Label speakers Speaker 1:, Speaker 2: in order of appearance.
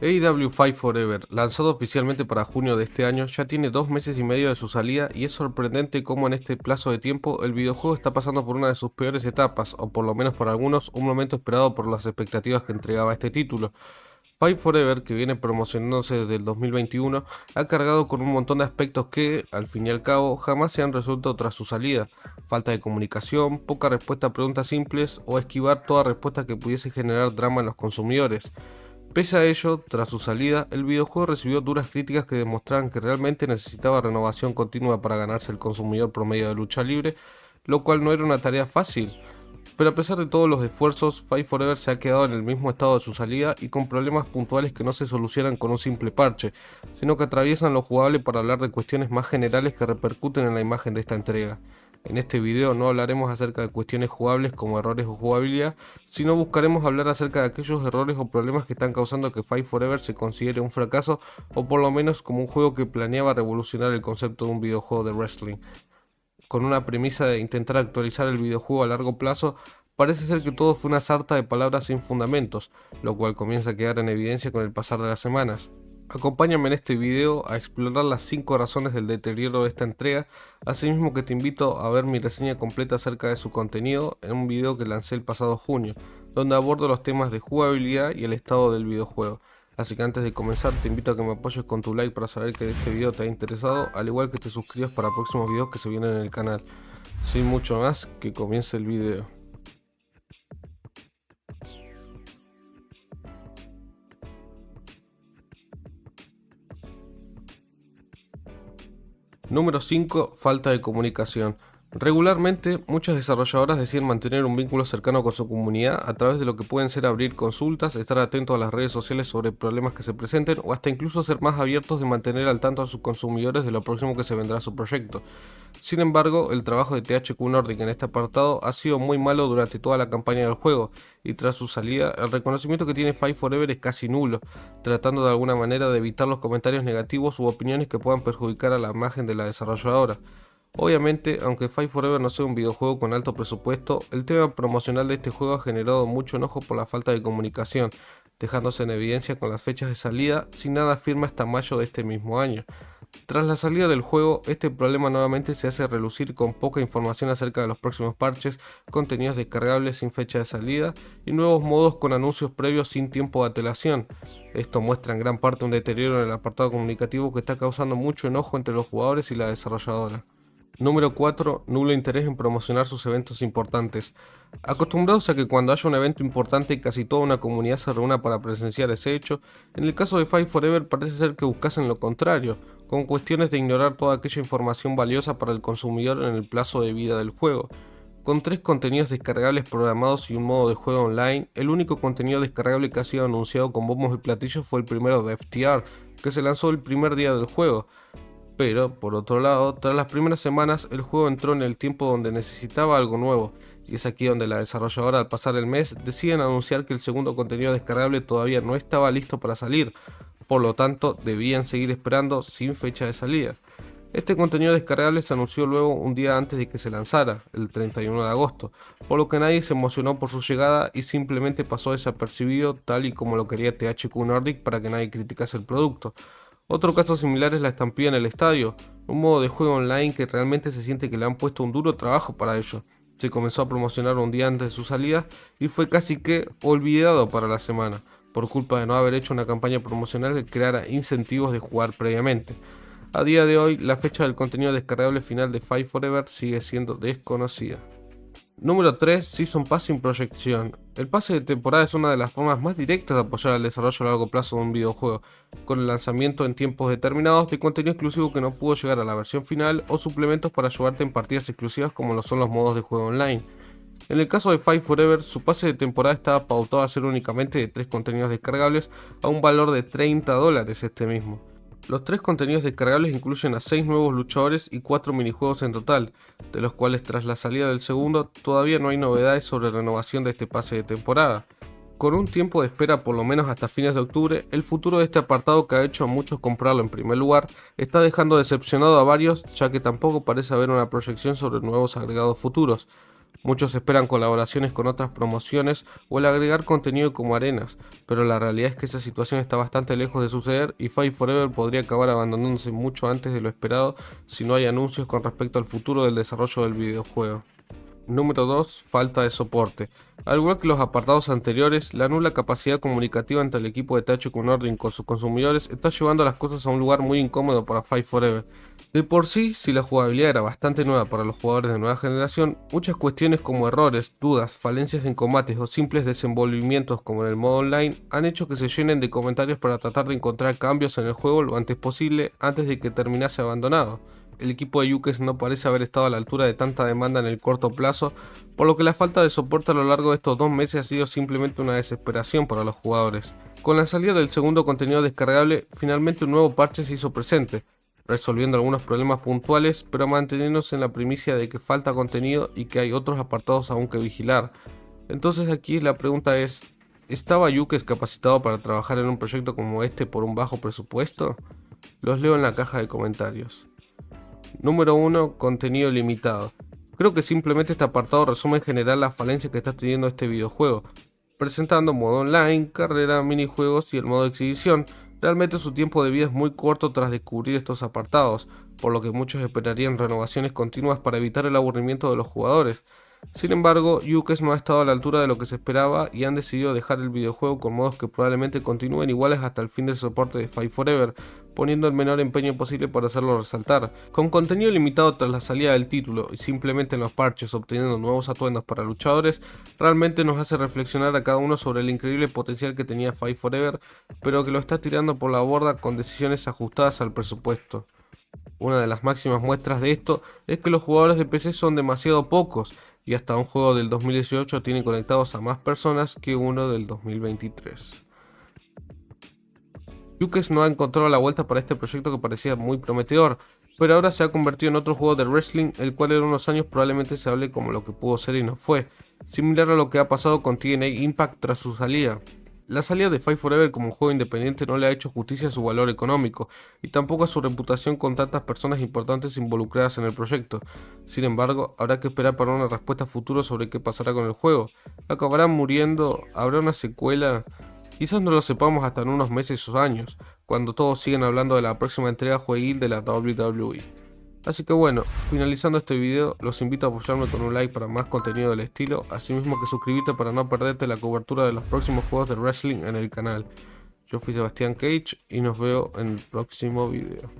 Speaker 1: AEW Fight Forever, lanzado oficialmente para junio de este año, ya tiene 2 meses y medio de su salida y es sorprendente cómo en este plazo de tiempo el videojuego está pasando por una de sus peores etapas, o por lo menos para algunos, un momento esperado por las expectativas que entregaba este título. Fight Forever, que viene promocionándose desde el 2021, ha cargado con un montón de aspectos que, al fin y al cabo, jamás se han resuelto tras su salida. Falta de comunicación, poca respuesta a preguntas simples o esquivar toda respuesta que pudiese generar drama en los consumidores. Pese a ello, tras su salida, el videojuego recibió duras críticas que demostraban que realmente necesitaba renovación continua para ganarse el consumidor promedio de lucha libre, lo cual no era una tarea fácil. Pero a pesar de todos los esfuerzos, Fight Forever se ha quedado en el mismo estado de su salida y con problemas puntuales que no se solucionan con un simple parche, sino que atraviesan lo jugable para hablar de cuestiones más generales que repercuten en la imagen de esta entrega. En este video no hablaremos acerca de cuestiones jugables como errores o jugabilidad, sino buscaremos hablar acerca de aquellos errores o problemas que están causando que Fight Forever se considere un fracaso o por lo menos como un juego que planeaba revolucionar el concepto de un videojuego de wrestling. Con una premisa de intentar actualizar el videojuego a largo plazo, parece ser que todo fue una sarta de palabras sin fundamentos, lo cual comienza a quedar en evidencia con el pasar de las semanas. Acompáñame en este video a explorar las 5 razones del deterioro de esta entrega, asimismo que te invito a ver mi reseña completa acerca de su contenido en un video que lancé el pasado junio, donde abordo los temas de jugabilidad y el estado del videojuego. Así que antes de comenzar te invito a que me apoyes con tu like para saber que este video te ha interesado, al igual que te suscribas para próximos videos que se vienen en el canal. Sin mucho más, que comience el video. Número 5. Falta de comunicación. Regularmente, muchas desarrolladoras deciden mantener un vínculo cercano con su comunidad a través de lo que pueden ser abrir consultas, estar atentos a las redes sociales sobre problemas que se presenten o hasta incluso ser más abiertos de mantener al tanto a sus consumidores de lo próximo que se vendrá a su proyecto. Sin embargo, el trabajo de THQ Nordic en este apartado ha sido muy malo durante toda la campaña del juego, y tras su salida, el reconocimiento que tiene Fight Forever es casi nulo, tratando de alguna manera de evitar los comentarios negativos u opiniones que puedan perjudicar a la imagen de la desarrolladora. Obviamente, aunque Fight Forever no sea un videojuego con alto presupuesto, el tema promocional de este juego ha generado mucho enojo por la falta de comunicación, dejándose en evidencia con las fechas de salida sin nada firme hasta mayo de este mismo año. Tras la salida del juego, este problema nuevamente se hace relucir con poca información acerca de los próximos parches, contenidos descargables sin fecha de salida y nuevos modos con anuncios previos sin tiempo de antelación. Esto muestra en gran parte un deterioro en el apartado comunicativo que está causando mucho enojo entre los jugadores y la desarrolladora. Número 4. Nulo interés en promocionar sus eventos importantes. Acostumbrados a que cuando haya un evento importante casi toda una comunidad se reúna para presenciar ese hecho, en el caso de Fight Forever parece ser que buscasen lo contrario, con cuestiones de ignorar toda aquella información valiosa para el consumidor en el plazo de vida del juego. Con 3 contenidos descargables programados y un modo de juego online, el único contenido descargable que ha sido anunciado con bombos y platillos fue el primero de FTR, que se lanzó el primer día del juego. Pero, por otro lado, tras las primeras semanas, el juego entró en el tiempo donde necesitaba algo nuevo, y es aquí donde la desarrolladora al pasar el mes deciden anunciar que el segundo contenido descargable todavía no estaba listo para salir, por lo tanto debían seguir esperando sin fecha de salida. Este contenido descargable se anunció luego un día antes de que se lanzara, el 31 de agosto, por lo que nadie se emocionó por su llegada y simplemente pasó desapercibido tal y como lo quería THQ Nordic para que nadie criticase el producto. Otro caso similar es la estampida en el estadio, un modo de juego online que realmente se siente que le han puesto un duro trabajo para ello. Se comenzó a promocionar un día antes de su salida y fue casi que olvidado para la semana, por culpa de no haber hecho una campaña promocional que creara incentivos de jugar previamente. A día de hoy, la fecha del contenido descargable final de Fight Forever sigue siendo desconocida. Número 3. Season Pass sin proyección. El pase de temporada es una de las formas más directas de apoyar el desarrollo a largo plazo de un videojuego, con el lanzamiento en tiempos determinados de contenido exclusivo que no pudo llegar a la versión final o suplementos para ayudarte en partidas exclusivas como lo son los modos de juego online. En el caso de Fight Forever, su pase de temporada estaba pautado a ser únicamente de 3 contenidos descargables a un valor de $30 este mismo. Los 3 contenidos descargables incluyen a 6 nuevos luchadores y 4 minijuegos en total, de los cuales tras la salida del segundo todavía no hay novedades sobre renovación de este pase de temporada. Con un tiempo de espera por lo menos hasta fines de octubre, el futuro de este apartado que ha hecho a muchos comprarlo en primer lugar está dejando decepcionado a varios, ya que tampoco parece haber una proyección sobre nuevos agregados futuros. Muchos esperan colaboraciones con otras promociones o el agregar contenido como arenas, pero la realidad es que esa situación está bastante lejos de suceder y Five Forever podría acabar abandonándose mucho antes de lo esperado si no hay anuncios con respecto al futuro del desarrollo del videojuego. Número 2. Falta de soporte. Al igual que los apartados anteriores, la nula capacidad comunicativa entre el equipo de THQ Nordic con sus consumidores está llevando las cosas a un lugar muy incómodo para Five Forever. De por sí, si la jugabilidad era bastante nueva para los jugadores de nueva generación, muchas cuestiones como errores, dudas, falencias en combates o simples desenvolvimientos como en el modo online han hecho que se llenen de comentarios para tratar de encontrar cambios en el juego lo antes posible antes de que terminase abandonado. El equipo de Yukes no parece haber estado a la altura de tanta demanda en el corto plazo, por lo que la falta de soporte a lo largo de estos 2 meses ha sido simplemente una desesperación para los jugadores. Con la salida del segundo contenido descargable, finalmente un nuevo parche se hizo presente, resolviendo algunos problemas puntuales, pero manteniéndose en la primicia de que falta contenido y que hay otros apartados aún que vigilar. Entonces aquí la pregunta es, ¿estaba Yukes capacitado para trabajar en un proyecto como este por un bajo presupuesto? Los leo en la caja de comentarios. Número 1. Contenido limitado. Creo que simplemente este apartado resume en general las falencias que está teniendo este videojuego, presentando modo online, carrera, minijuegos y el modo exhibición. Realmente su tiempo de vida es muy corto tras descubrir estos apartados, por lo que muchos esperarían renovaciones continuas para evitar el aburrimiento de los jugadores. Sin embargo, Yukes no ha estado a la altura de lo que se esperaba y han decidido dejar el videojuego con modos que probablemente continúen iguales hasta el fin del soporte de Five Forever, poniendo el menor empeño posible para hacerlo resaltar. Con contenido limitado tras la salida del título y simplemente en los parches obteniendo nuevos atuendos para luchadores, realmente nos hace reflexionar a cada uno sobre el increíble potencial que tenía Five Forever, pero que lo está tirando por la borda con decisiones ajustadas al presupuesto. Una de las máximas muestras de esto es que los jugadores de PC son demasiado pocos y hasta un juego del 2018 tiene conectados a más personas que uno del 2023. Yukes no ha encontrado la vuelta para este proyecto que parecía muy prometedor, pero ahora se ha convertido en otro juego de wrestling, el cual en unos años probablemente se hable como lo que pudo ser y no fue, similar a lo que ha pasado con TNA Impact tras su salida. La salida de Five Forever como un juego independiente no le ha hecho justicia a su valor económico y tampoco a su reputación con tantas personas importantes involucradas en el proyecto. Sin embargo, habrá que esperar para una respuesta futura sobre qué pasará con el juego. ¿Acabarán muriendo? ¿Habrá una secuela? Quizás no lo sepamos hasta en unos meses o años, cuando todos siguen hablando de la próxima entrega jueguil de la WWE. Así que bueno, finalizando este video, los invito a apoyarme con un like para más contenido del estilo, asimismo que suscribirte para no perderte la cobertura de los próximos juegos de wrestling en el canal. Yo fui Sebastián Cage y nos veo en el próximo video.